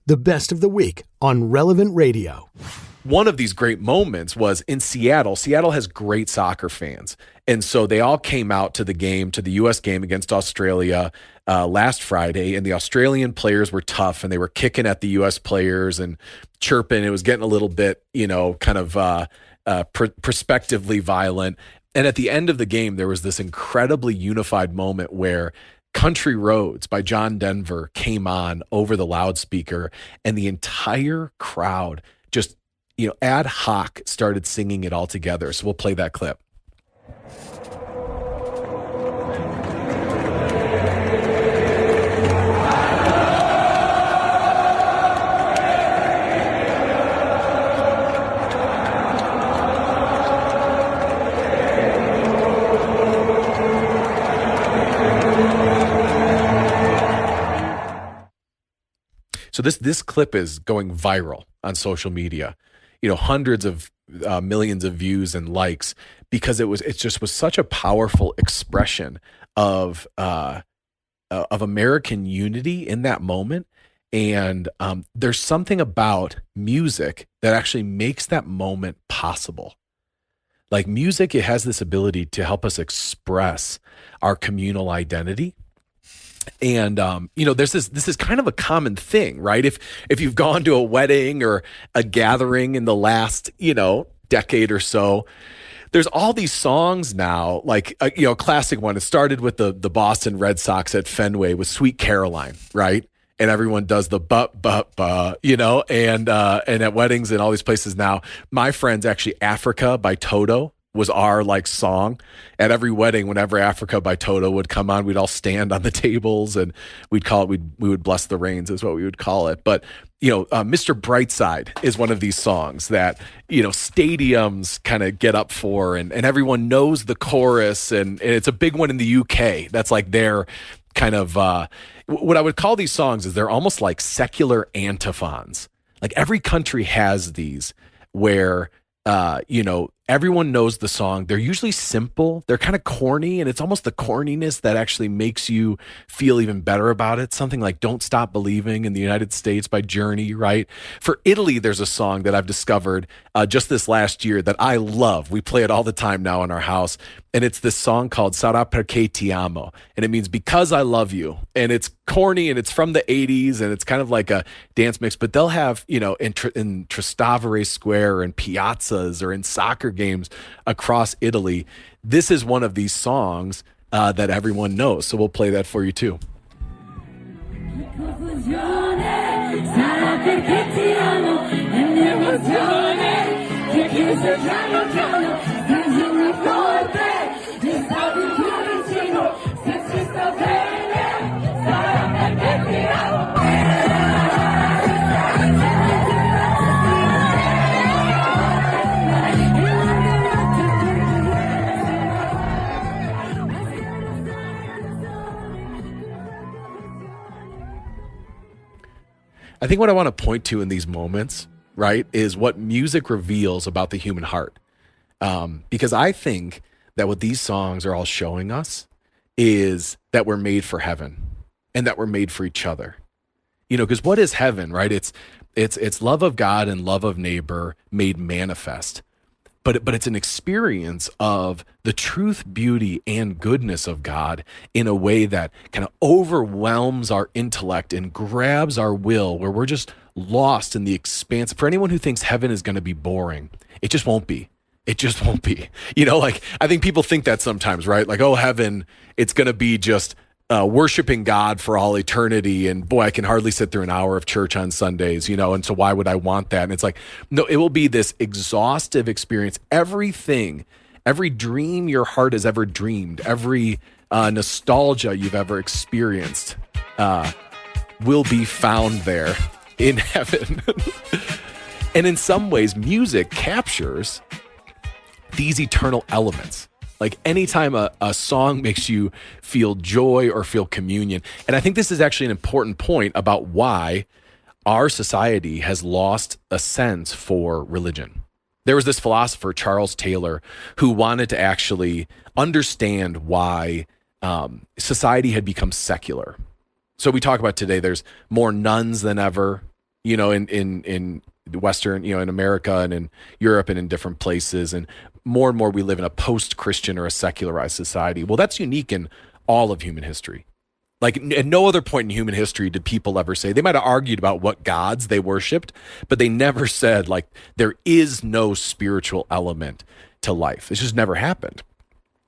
the best of the week on Relevant Radio. One of these great moments was in Seattle. Seattle has great soccer fans. And so they all came out to the game, to the U.S. game against Australia last Friday. And the Australian players were tough and they were kicking at the U.S. players and chirping. It was getting a little bit, kind of prospectively violent. And at the end of the game, there was this incredibly unified moment where Country Roads by John Denver came on over the loudspeaker and the entire crowd just, ad hoc started singing it all together. So we'll play that clip. So this clip is going viral on social media, hundreds of millions of views and likes, because it just was such a powerful expression of American unity in that moment. And there's something about music that actually makes that moment possible. Like music, it has this ability to help us express our communal identity. And, this is kind of a common thing, right? If you've gone to a wedding or a gathering in the last, decade or so, there's all these songs now, like, a classic one. It started with the Boston Red Sox at Fenway with Sweet Caroline, right? And everyone does the and at weddings and all these places now. My friends, actually, Africa by Toto was our song at every wedding. Whenever Africa by Toto would come on, we'd all stand on the tables and we would bless the rains is what we would call it. But Mr. Brightside is one of these songs that stadiums kind of get up for and everyone knows the chorus and it's a big one in the UK. That's like their kind of what I would call these songs is they're almost like secular antiphons. Like every country has these where everyone knows the song. They're usually simple. They're kind of corny, and it's almost the corniness that actually makes you feel even better about it. Something like Don't Stop Believing in the United States by Journey, right? For Italy, there's a song that I've discovered just this last year that I love. We play it all the time now in our house, and it's this song called Sarà perché ti amo, and it means because I love you. And it's corny, and it's from the 80s, and it's kind of like a dance mix, but they'll have, in Trastevere Square and piazzas or in soccer games across Italy. This is one of these songs that everyone knows. So we'll play that for you too. I think what I want to point to in these moments, right, is what music reveals about the human heart. Because I think that what these songs are all showing us is that we're made for heaven and that we're made for each other. Because what is heaven, right? It's love of God and love of neighbor made manifest. But it's an experience of the truth, beauty, and goodness of God in a way that kind of overwhelms our intellect and grabs our will, where we're just lost in the expanse. For anyone who thinks heaven is going to be boring, it just won't be. It just won't be. I think people think that sometimes, right? Like, oh, heaven, it's going to be just worshiping God for all eternity. And boy, I can hardly sit through an hour of church on Sundays, and so why would I want that? And it's like, no, it will be this exhaustive experience. Everything, every dream your heart has ever dreamed, every nostalgia you've ever experienced will be found there in heaven. And in some ways, music captures these eternal elements. Like anytime a song makes you feel joy or feel communion. And I think this is actually an important point about why our society has lost a sense for religion. There was this philosopher, Charles Taylor, who wanted to actually understand why society had become secular. So we talk about today, there's more nuns than ever. in Western, in America and in Europe and in different places. And more we live in a post-Christian or a secularized society. Well, that's unique in all of human history. Like at no other point in human history did people ever say, they might have argued about what gods they worshiped, but they never said like there is no spiritual element to life. It's just never happened.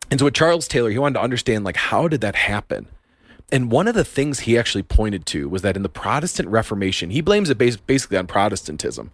And so with Charles Taylor, he wanted to understand like, how did that happen? And one of the things he actually pointed to was that in the Protestant Reformation, he blames it basically on Protestantism.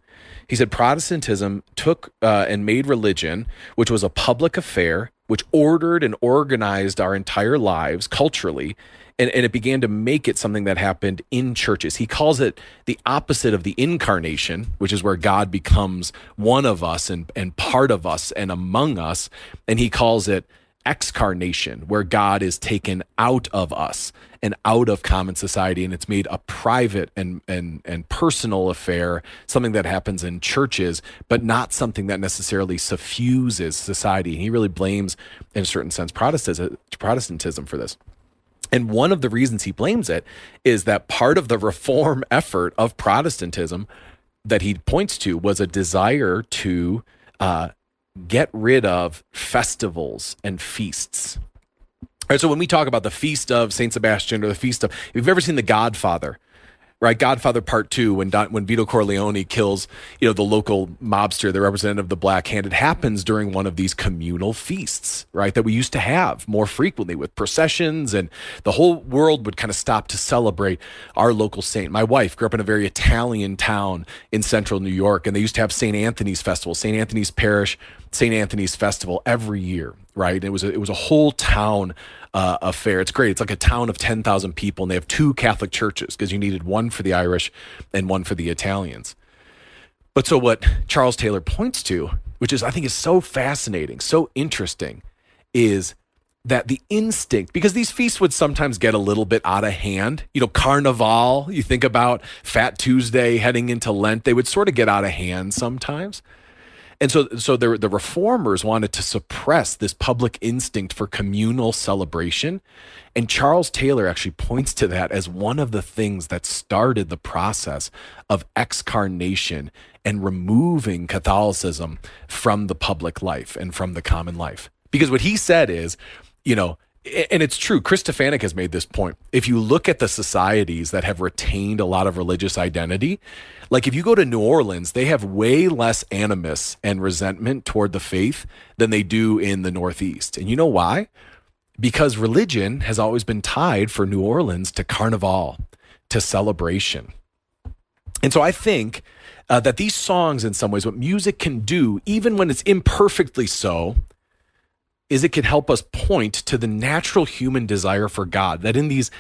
He said Protestantism took and made religion, which was a public affair, which ordered and organized our entire lives culturally, and it began to make it something that happened in churches. He calls it the opposite of the incarnation, which is where God becomes one of us and part of us and among us. And he calls it excarnation, where God is taken out of us and out of common society, and it's made a private and personal affair, something that happens in churches, but not something that necessarily suffuses society. And he really blames, in a certain sense, Protestantism for this. And one of the reasons he blames it is that part of the reform effort of Protestantism that he points to was a desire to get rid of festivals and feasts. All right, so when we talk about the feast of Saint Sebastian or the feast of, if you've ever seen The Godfather, right? Godfather Part 2, when Vito Corleone kills, the local mobster, the representative of the Black Hand, it happens during one of these communal feasts, right? That we used to have more frequently with processions, and the whole world would kind of stop to celebrate our local saint. My wife grew up in a very Italian town in central New York, and they used to have St. Anthony's Festival, St. Anthony's Parish, St. Anthony's Festival every year, right? It was a whole town affair. It's great. It's like a town of 10,000 people, and they have 2 Catholic churches because you needed one for the Irish and one for the Italians. But so what Charles Taylor points to, which I think is so fascinating, so interesting, is that the instinct, because these feasts would sometimes get a little bit out of hand. Carnival, you think about Fat Tuesday heading into Lent, they would sort of get out of hand sometimes. And so the reformers wanted to suppress this public instinct for communal celebration. And Charles Taylor actually points to that as one of the things that started the process of excarnation and removing Catholicism from the public life and from the common life. Because what he said is, and it's true, Chris Stefanik has made this point. If you look at the societies that have retained a lot of religious identity, like if you go to New Orleans, they have way less animus and resentment toward the faith than they do in the Northeast. And you know why? Because religion has always been tied for New Orleans to carnival, to celebration. And so I think that these songs, in some ways, what music can do, even when it's imperfectly so, is it can help us point to the natural human desire for God, that in these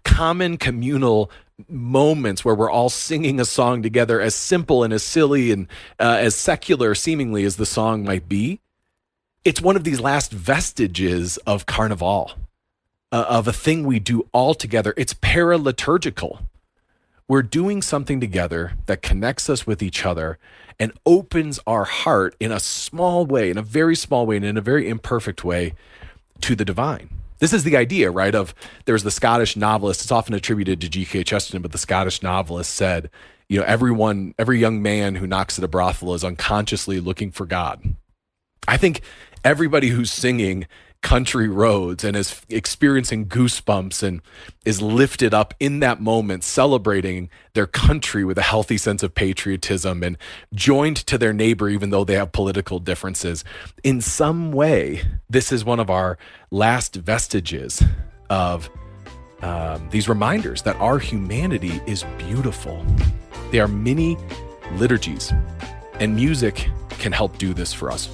common communal moments where we're all singing a song together, as simple and as silly and as secular seemingly as the song might be, it's one of these last vestiges of carnival, of a thing we do all together. It's paraliturgical. We're doing something together that connects us with each other and opens our heart in a small way, in a very small way, and in a very imperfect way to the divine. This is the idea, right, there's the Scottish novelist, it's often attributed to G.K. Chesterton, but the Scottish novelist said, every young man who knocks at a brothel is unconsciously looking for God. I think everybody who's singing Country Roads and is experiencing goosebumps and is lifted up in that moment, celebrating their country with a healthy sense of patriotism and joined to their neighbor, even though they have political differences. In some way, this is one of our last vestiges of these reminders that our humanity is beautiful. They are mini liturgies, and music can help do this for us.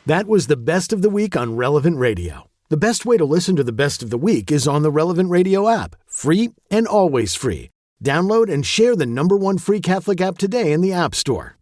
That was the Best of the Week on Relevant Radio. The best way to listen to the Best of the Week is on the Relevant Radio app. Free and always free. Download and share the #1 free Catholic app today in the App Store.